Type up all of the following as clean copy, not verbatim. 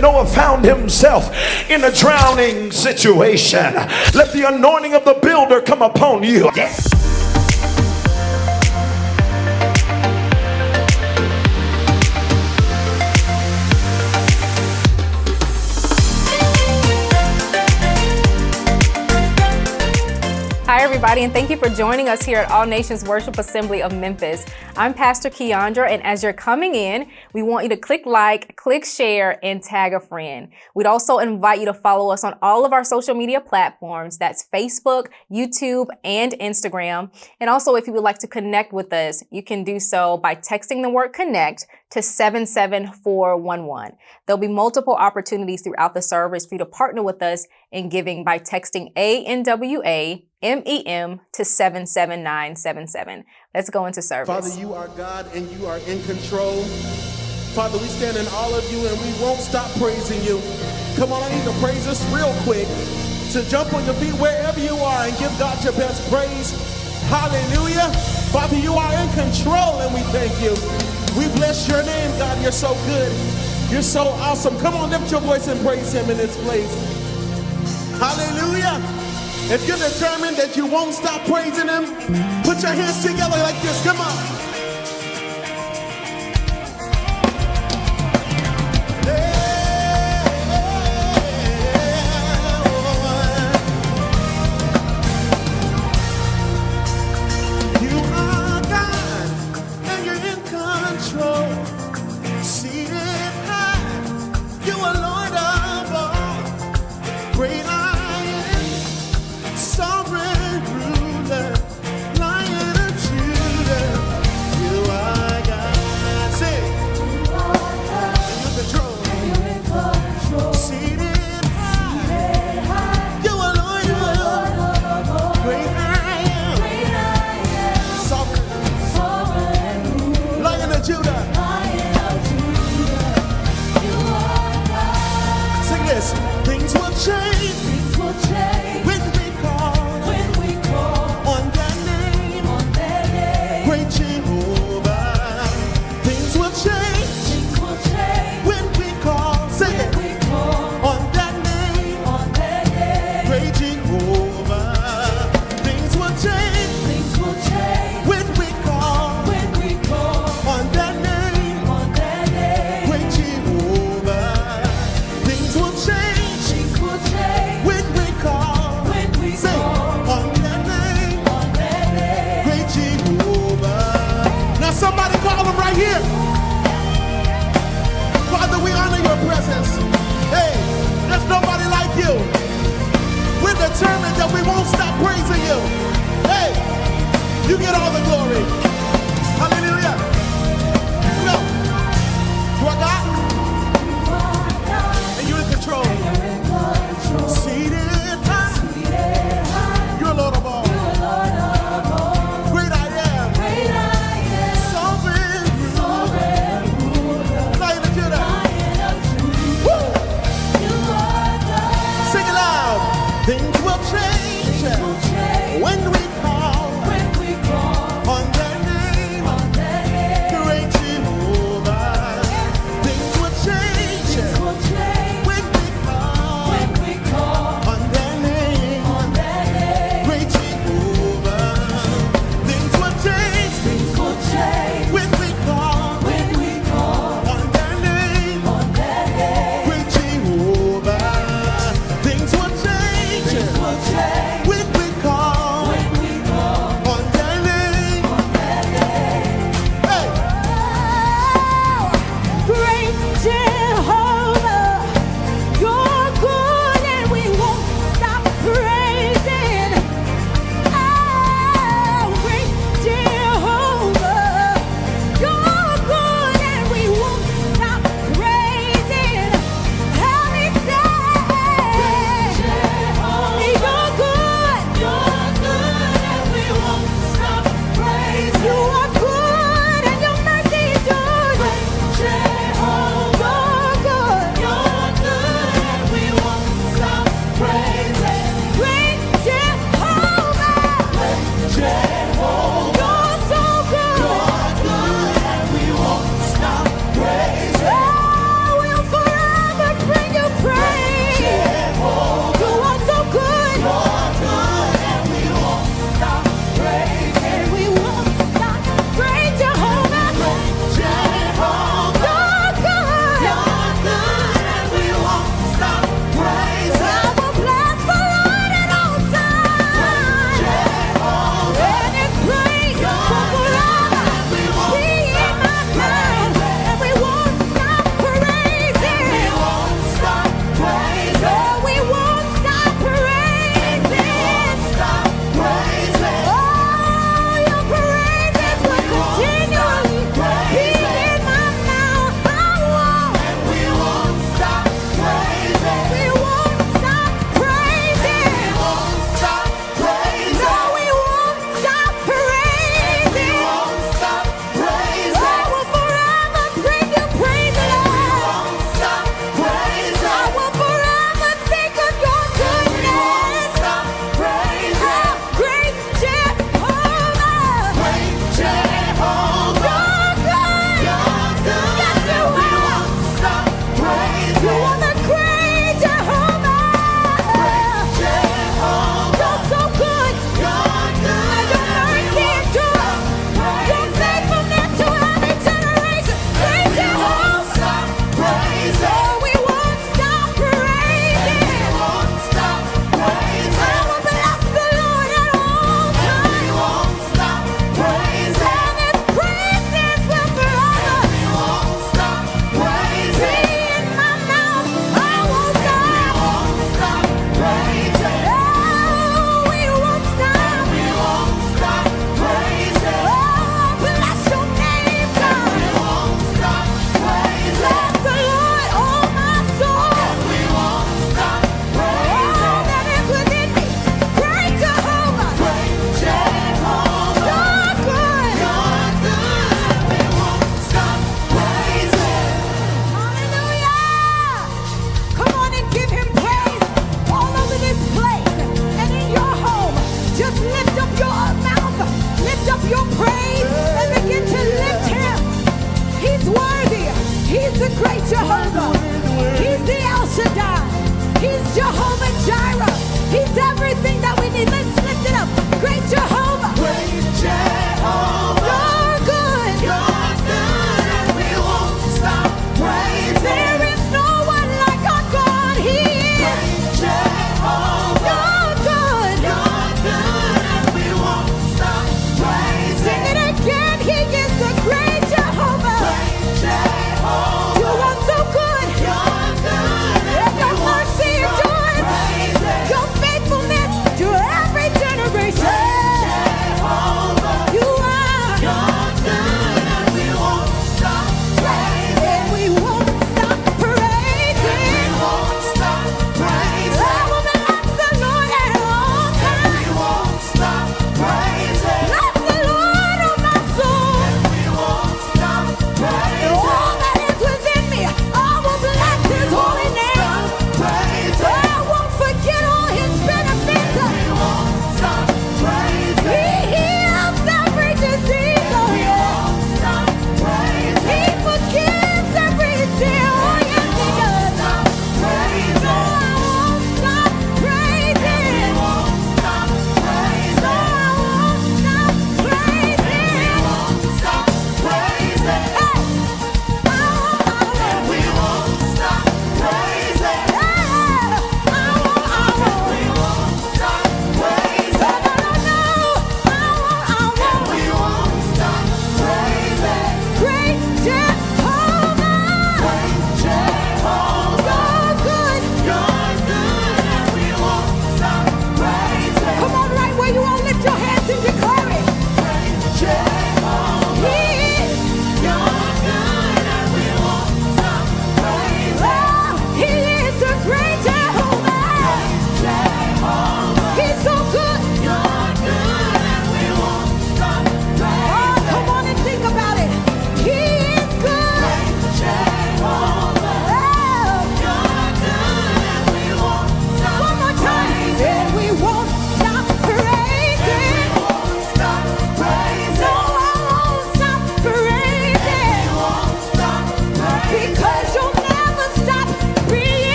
Noah found himself in a drowning situation. Let the anointing of the builder come upon you. Yes. Hi, everybody, and thank you for joining us here at All Nations Worship Assembly of Memphis. I'm Pastor Keandra, and as you're coming in, we want you to click like, click share, and tag a friend. We'd also invite you to follow us on all of our social media platforms. That's Facebook, YouTube, and Instagram. And also, if you would like to connect with us, you can do so by texting the word connect to 77411. There'll be multiple opportunities throughout the service for you to partner with us in giving by texting ANWA MEM to 77977. Let's go into service. Father, you are God and you are in control. Father, we stand in all of you and we won't stop praising you. Come on, I need to praise us real quick. So jump on your feet wherever you are and give God your best praise. Hallelujah. Father, you are in control and we thank you. We bless your name, God. You're so good. You're so awesome. Come on, lift your voice and praise him in this place. Hallelujah. If you're determined that you won't stop praising him, put your hands together like this. Come on. You are God and you're in control. Seated high, you are Lord of all. Great sovereign ruler, Lion of Judah,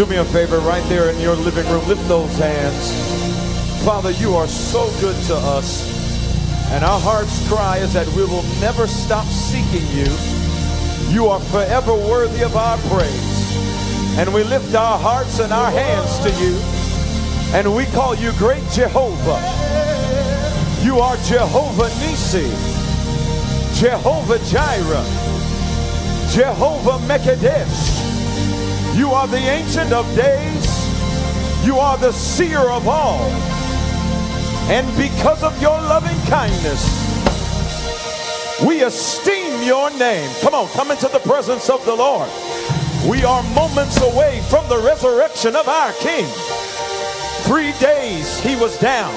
Do me a favor right there in your living room. Lift those hands. Father, you are so good to us. And our heart's cry is that we will never stop seeking you. You are forever worthy of our praise. And we lift our hearts and our hands to you. And we call you great Jehovah. You are Jehovah Nisi, Jehovah Jireh, Jehovah Mekadesh. You are the Ancient of Days. You are the Seer of all. And because of your loving kindness, we esteem your name. Come on, come into the presence of the Lord. We are moments away from the resurrection of our King. 3 days he was down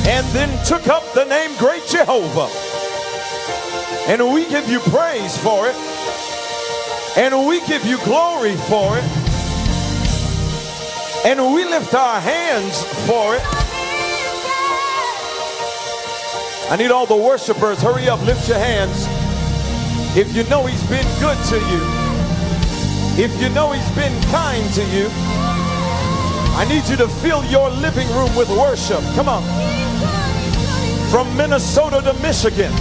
and then took up the name Great Jehovah. And we give you praise for it. And we give you glory for it. And we lift our hands for it. I need all the worshipers, hurry up, lift your hands. If you know he's been good to you, if you know he's been kind to you, I need you to fill your living room with worship. Come on. From Minnesota to Michigan,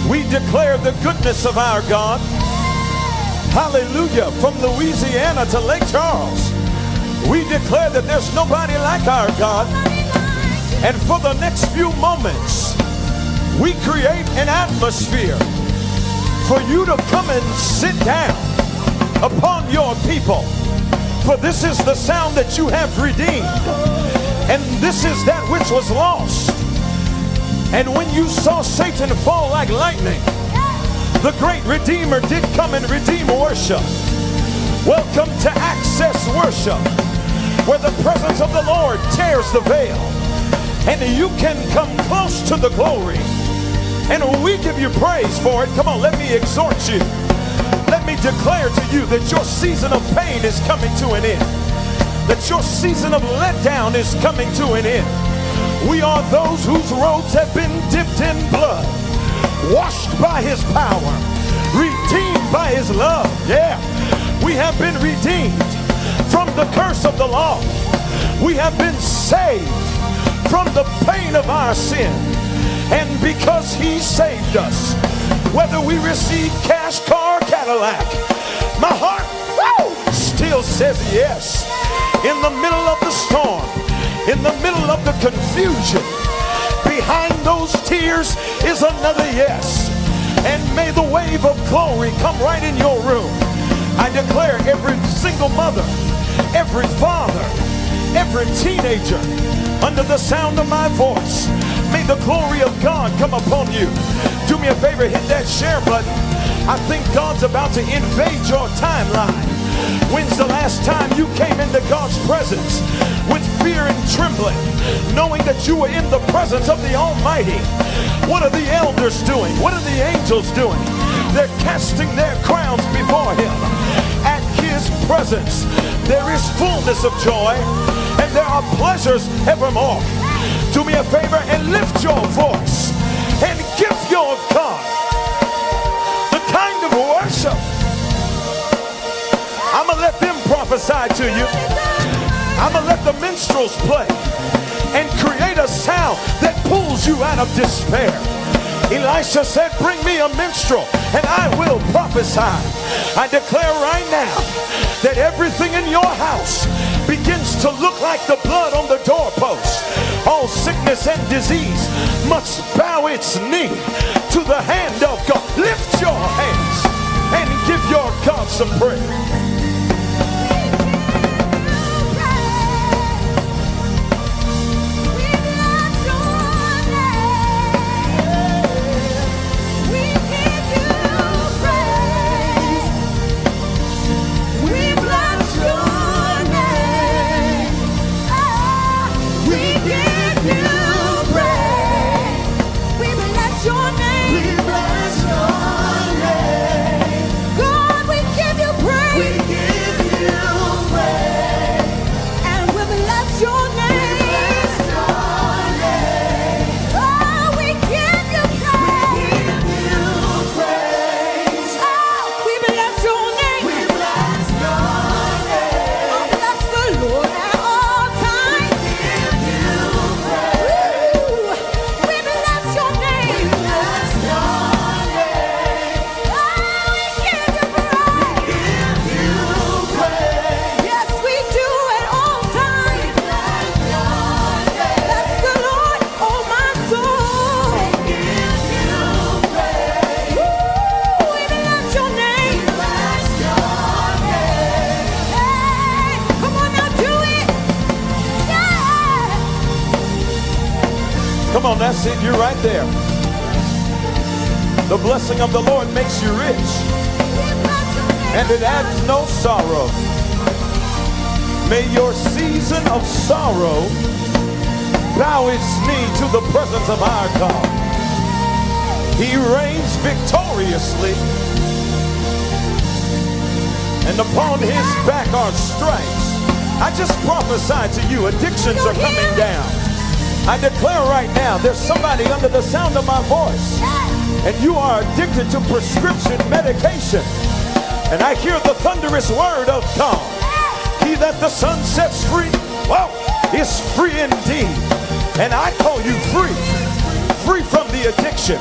we declare the goodness of our God. Hallelujah. From Louisiana to Lake Charles, we declare that there's nobody like our God. And for the next few moments, we create an atmosphere for you to come and sit down upon your people. For this is the sound that you have redeemed, and this is that which was lost. And when you saw Satan fall like lightning, the great Redeemer did come and redeem worship. Welcome to Access Worship, where the presence of the Lord tears the veil, and you can come close to the glory. And we give you praise for it. Come on, let me exhort you. Let me declare to you that your season of pain is coming to an end, that your season of letdown is coming to an end. We are those whose robes have been dipped in blood, washed by his power, redeemed by his love. Yeah, we have been redeemed from the curse of the law. We have been saved from the pain of our sin. And because he saved us, whether we receive cash, car, Cadillac, my heart still says yes. In the middle of the storm, in the middle of the confusion, behind those tears is another yes. And may the wave of glory come right in your room. I declare every single mother, every father, every teenager under the sound of my voice, may the glory of God come upon you. Do me a favor, hit that share button. I think God's about to invade your timeline. When's the last time you came into God's presence with fear and trembling, knowing that you were in the presence of the Almighty? What are the elders doing? What are the angels doing? They're casting their crowns before him. At his presence, there is fullness of joy, and there are pleasures evermore. Do me a favor and lift your voice and give your God the kind of worship. I'm going to let them prophesy to you. I'm going to let the minstrels play and create a sound that pulls you out of despair. Elisha said, bring me a minstrel and I will prophesy. I declare right now that everything in your house begins to look like the blood on the doorpost. All sickness and disease must bow its knee to the hand of God. Lift your hands and give your God some praise. Come on, that's it. You're right there. The blessing of the Lord makes you rich, and it adds no sorrow. May your season of sorrow bow its knee to the presence of our God. He reigns victoriously, and upon his back are stripes. I just prophesy to you, addictions are coming down. I declare right now, there's somebody under the sound of my voice and you are addicted to prescription medication, and I hear the thunderous word of God, he that the Son sets free, whoa, is free indeed. And I call you free. Free from the addiction,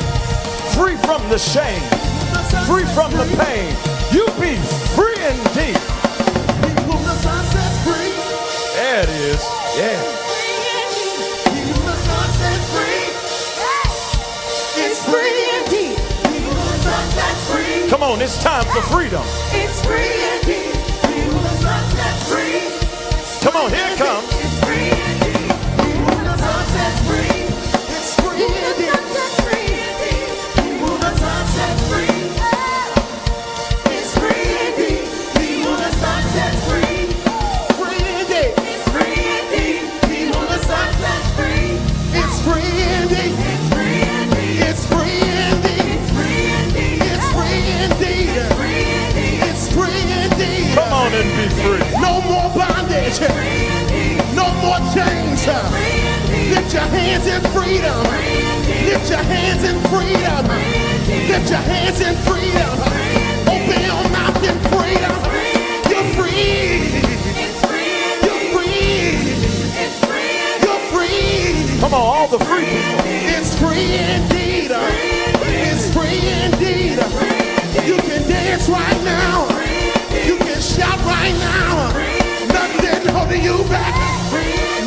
free from the shame, free from the pain. You be free indeed. Whom the Son sets free. There it is. Yeah. He whom the Son sets free. It's free indeed. He whom the Son sets free. Come on, it's time for freedom. It's free indeed. He whom the Son sets free. Come on, here it comes. It's free indeed. He whom the Son sets free. It's free indeed. He whom the Son sets free. It's free indeed. He whom the Son sets free. Free indeed. It's free indeed. He whom the Son sets free. It's free indeed. It's free indeed. It's free indeed. It's free indeed. It's free indeed. It's free indeed. It's free indeed. Come on and be free. No more bondage. No more chains. Lift your hands in freedom. Lift your hands in freedom. Lift your hands in freedom. Open your mouth in freedom. You're free. You're free. You're free. Come on, all the free people. It's free indeed. It's free indeed. You can dance right now. You can shout right now. Nothing holding you back.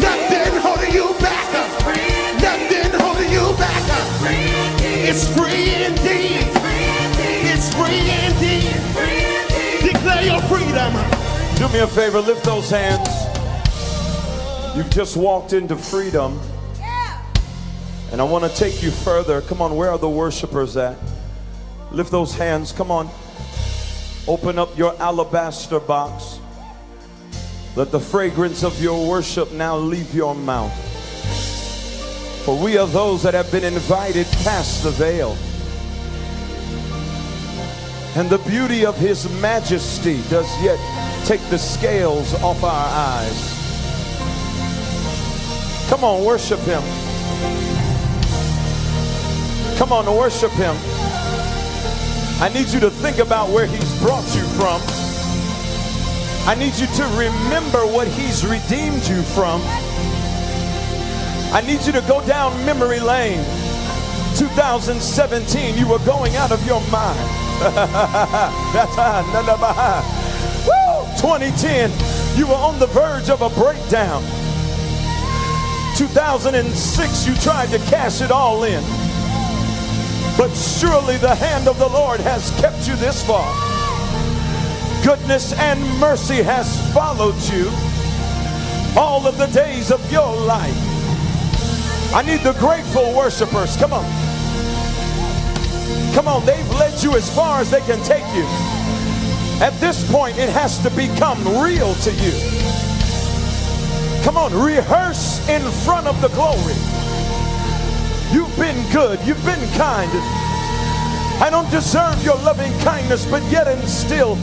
Nothing holding you back. Nothing holding you back. It's free indeed. It's free indeed. Declare your freedom. Do me a favor, lift those hands. You've just walked into freedom. And I want to take you further. Come on, where are the worshipers at? Lift those hands, come on. Open up your alabaster box. Let the fragrance of your worship now leave your mouth. For we are those that have been invited past the veil. And the beauty of his majesty does yet take the scales off our eyes. Come on, worship him. Come on, worship him. I need you to think about where he's brought you from. I need you to remember what he's redeemed you from. I need you to go down memory lane. 2017, you were going out of your mind. Woo! 2010, you were on the verge of a breakdown. 2006, you tried to cash it all in. But surely the hand of the Lord has kept you this far. Goodness and mercy has followed you all of the days of your life. I need the grateful worshipers. Come on. Come on, they've led you as far as they can take you. At this point, it has to become real to you. Come on, rehearse in front of the glory. You've been good. You've been kind. I don't deserve your loving kindness, but yet and still,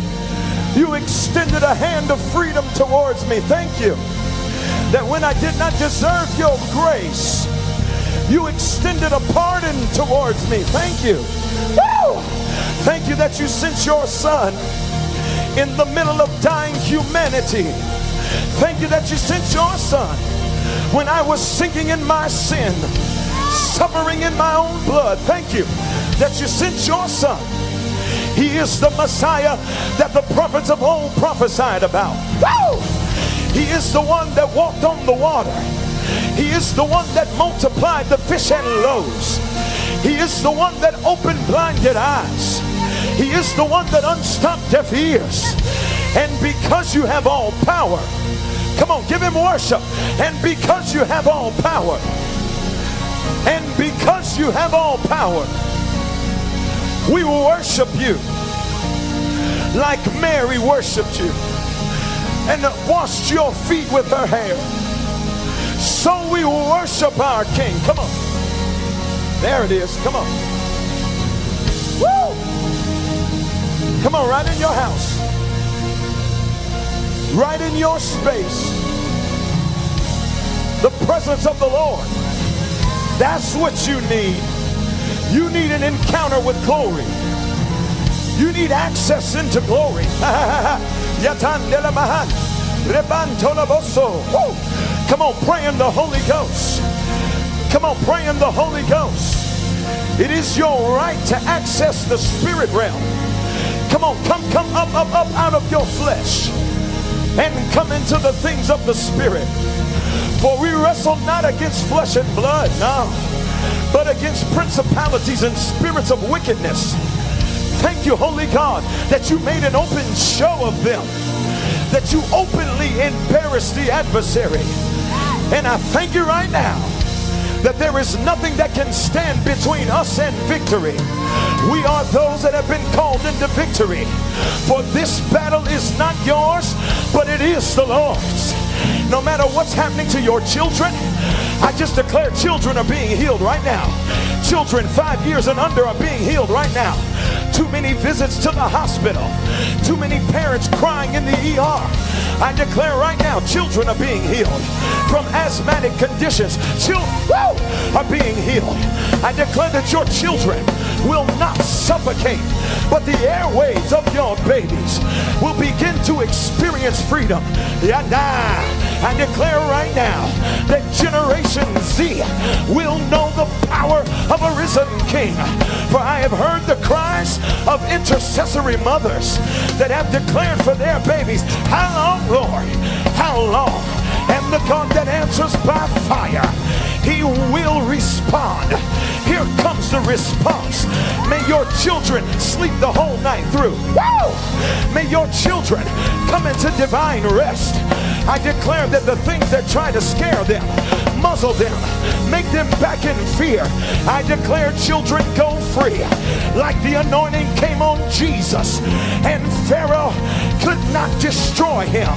you extended a hand of freedom towards me. Thank you. That when I did not deserve your grace, you extended a pardon towards me. Thank you. Woo! Thank you that you sent your son in the middle of dying humanity. Thank you that you sent your son when I was sinking in my sin, suffering in my own blood. Thank you that you sent your son. He is the Messiah that the prophets of old prophesied about. Woo! He is the one that walked on the water. He is the one that multiplied the fish and loaves. He is the one that opened blinded eyes. He is the one that unstopped deaf ears. And because you have all power, come on, give him worship. And because you have all power, and because you have all power, we will worship you like Mary worshiped you and washed your feet with her hair. So we will worship our King. Come on. There it is. Come on. Woo! Come on, right in your house. Right in your space. The presence of the Lord. That's what you need. You need an encounter with glory. You need access into glory. Come on, pray in the Holy Ghost. Come on, pray in the Holy Ghost. It is your right to access the spirit realm. Come on, come up out of your flesh and come into the things of the spirit. For we wrestle not against flesh and blood, no, but against principalities and spirits of wickedness. Thank you, Holy God, that you made an open show of them, that you openly embarrassed the adversary. And I thank you right now that there is nothing that can stand between us and victory. We are those that have been called into victory. For this battle is not yours, but it is the Lord's. No matter what's happening to your children, I just declare children are being healed right now. Children 5 years and under are being healed right now. Too many visits to the hospital. Too many parents crying in the ER. I declare right now, children are being healed from asthmatic conditions. Children are being healed. I declare that your children will not suffocate, but the airways of your babies will begin to experience freedom. I declare right now that Generation Z will know the power of a risen King. For I have heard the cries of intercessory mothers that have declared for their babies, how long, Lord? How long? And the God that answers by fire, he will respond. Here comes the response. May your children sleep the whole night through. Woo! May your children come into divine rest. I declare that the things that try to scare them, muzzle them, make them back in fear, I declare children go free. Like the anointing came on Jesus and Pharaoh could not destroy him.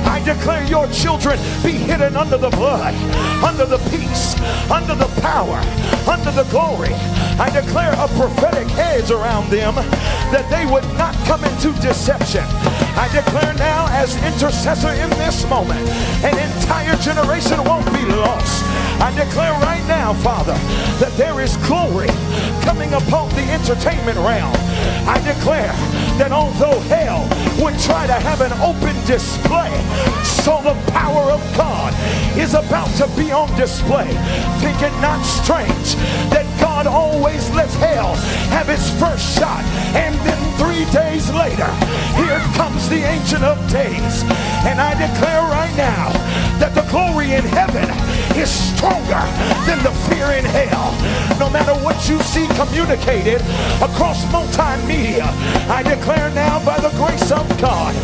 I declare your children be hidden under the blood, under the peace, under the power, under the glory. I declare a prophetic hedge around them that they would not come into deception. I declare now as intercessor in this moment, an entire generation won't be lost. I declare right now, Father, that there is glory coming upon the entertainment realm. I declare that although hell would try to have an open display, so the power of God is about to be on display. Think it not strange that God always lets hell have its first shot, and then 3 days later, here comes the Ancient of Days. And I declare right now that the glory in heaven is stronger than the fear in hell. No matter what you see communicated across multimedia, I declare now by the grace of God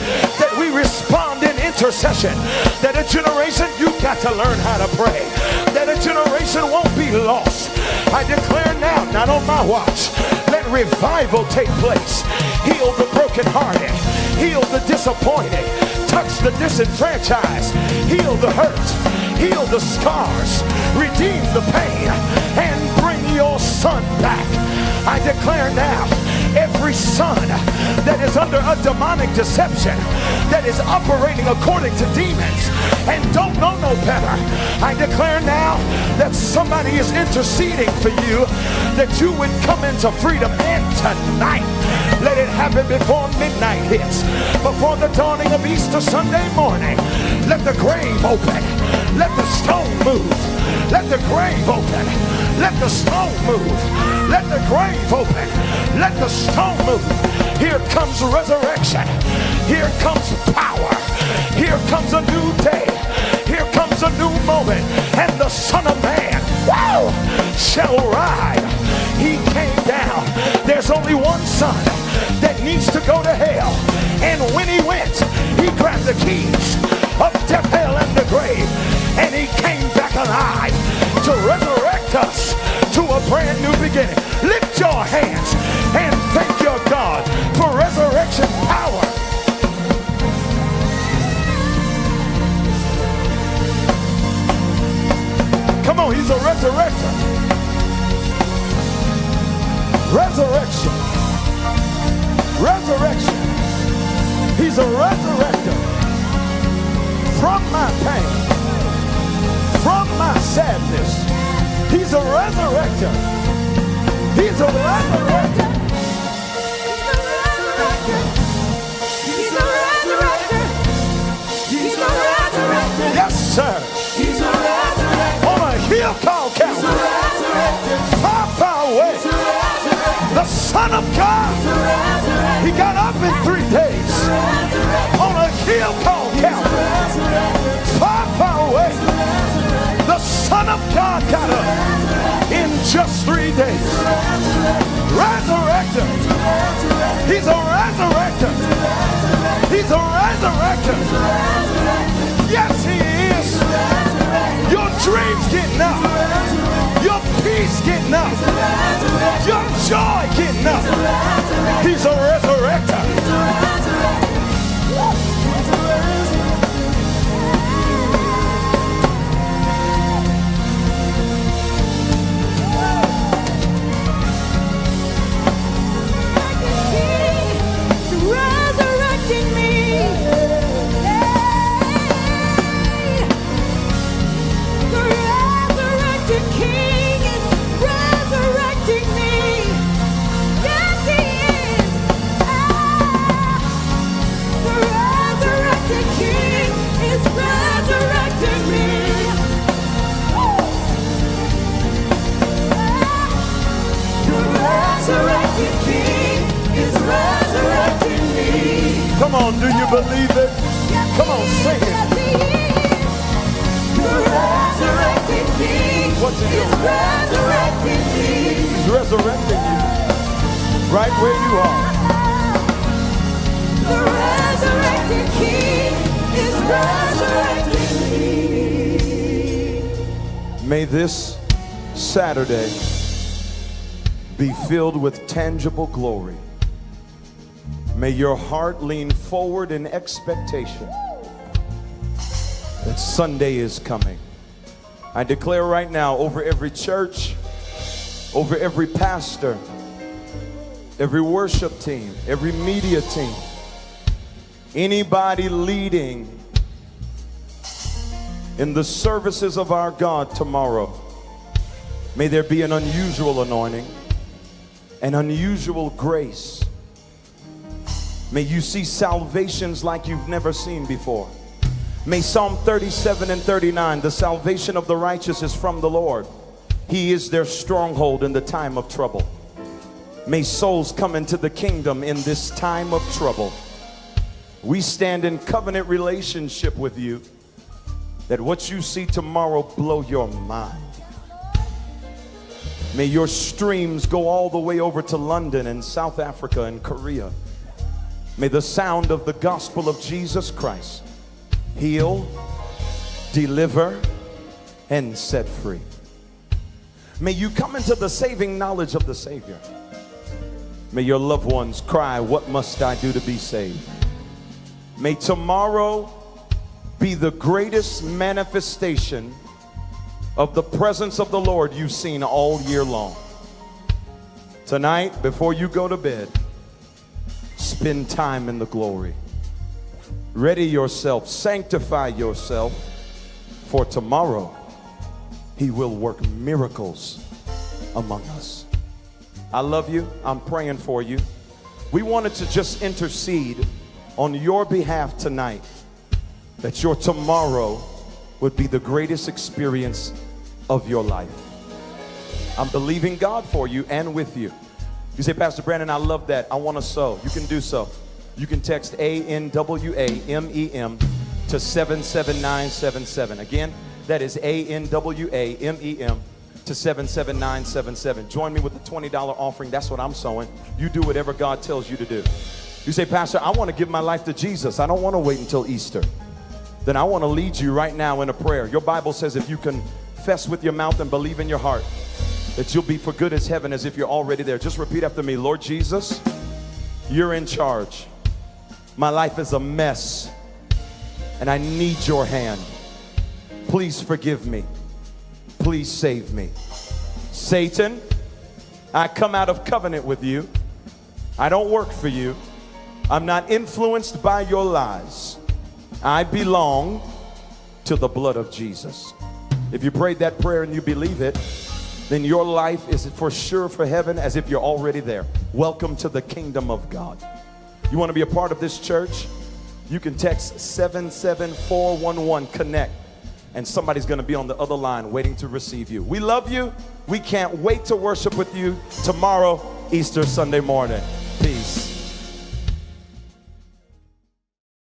that we respond in intercession. That a generation, you got to learn how to pray. That a generation won't be lost. I declare now, not on my watch, let revival take place. Heal the brokenhearted. Heal the disappointed. Touch the disenfranchised. Heal the hurt. Heal the scars. Redeem the pain. And bring your son back. I declare now, every son that is under a demonic deception, that is operating according to demons and don't know no better, I declare now that somebody is interceding for you, that you would come into freedom. And tonight, let it happen before midnight hits, before the dawning of Easter Sunday morning. Let the grave open. Let the stone move. Let the grave open. Let the stone move. Let the grave open. Let the stone move. Here comes resurrection. Here comes power. Here comes a new day. Here comes a new moment. And the Son of Man, shall ride. He came down. There's only one son that needs to go to hell. And when he went, he grabbed the keys of death, hell, and the grave. And he came back alive to resurrect us to a brand new beginning. Lift your hands and thank your God for resurrection power. Come on, he's a resurrector. Resurrection. Resurrection. He's a resurrector. From my pain, from my sadness, he's a resurrector. He's a resurrector. He's a resurrector. He's a resurrector. Yes, sir. He's a resurrector. On a hill called He's a Calvary, resurrector. far, far away, He's a resurrector. the Son of God, He's a resurrector. he got up in 3 days on a hill called Calvary, far, far away. The Son of God got up in just 3 days. Resurrector. He's a resurrector. He's a resurrector. Yes, he is. Your dreams getting up. Your peace getting up. Your joy getting up. He's a resurrector. Resurrecting me. The resurrected King is resurrecting me. Yes, he is. The resurrected King is resurrecting me. The resurrected King is resurrecting me. Come on, do you believe it? Come on, sing it. The resurrected King What's he is doing? resurrecting me. He's resurrecting you right where you are. The resurrected King is resurrecting me. May this Saturday be filled with tangible glory. May your heart lean forward in expectation that Sunday is coming. I declare right now over every church, over every pastor, every worship team, every media team, anybody leading in the services of our God tomorrow, may there be an unusual anointing, an unusual grace. May you see salvations like you've never seen before. May Psalm 37 and 39, the salvation of the righteous is from the Lord. He is their stronghold in the time of trouble. May souls come into the kingdom in this time of trouble. We stand in covenant relationship with you, that what you see tomorrow blow your mind. May your streams go all the way over to London and South Africa and Korea. May the sound of the gospel of Jesus Christ heal, deliver, and set free. May you come into the saving knowledge of the Savior. May your loved ones cry, "What must I do to be saved?" May tomorrow be the greatest manifestation of the presence of the Lord you've seen all year long. Tonight, before you go to bed, spend time in the glory. Ready yourself, sanctify yourself, for tomorrow He will work miracles among us. I love you. I'm praying for you. We wanted to just intercede on your behalf tonight, that your tomorrow would be the greatest experience of your life. I'm believing God for you and with you. You say, "Pastor Brandon, I love that. I want to sow." You can do so. You can text ANWAMEM to 77977. Again, that is ANWAMEM to 77977. Join me with the $20 offering. That's what I'm sowing. You do whatever God tells you to do. You say, "Pastor, I want to give my life to Jesus. I don't want to wait until Easter." Then I want to lead you right now in a prayer. Your Bible says if you confess with your mouth and believe in your heart that you'll be for good as heaven, as if you're already there. Just repeat after me. "Lord Jesus, you're in charge. My life is a mess and I need your hand. Please forgive me. Please save me. Satan, I come out of covenant with you. I don't work for you. I'm not influenced by your lies. I belong to the blood of Jesus." If you prayed that prayer and you believe it, then your life is for sure for heaven as if you're already there. Welcome to the kingdom of God. You want to be a part of this church? You can text 77411 connect, and somebody's going to be on the other line waiting to receive you. We love you. We can't wait to worship with you tomorrow, Easter Sunday morning.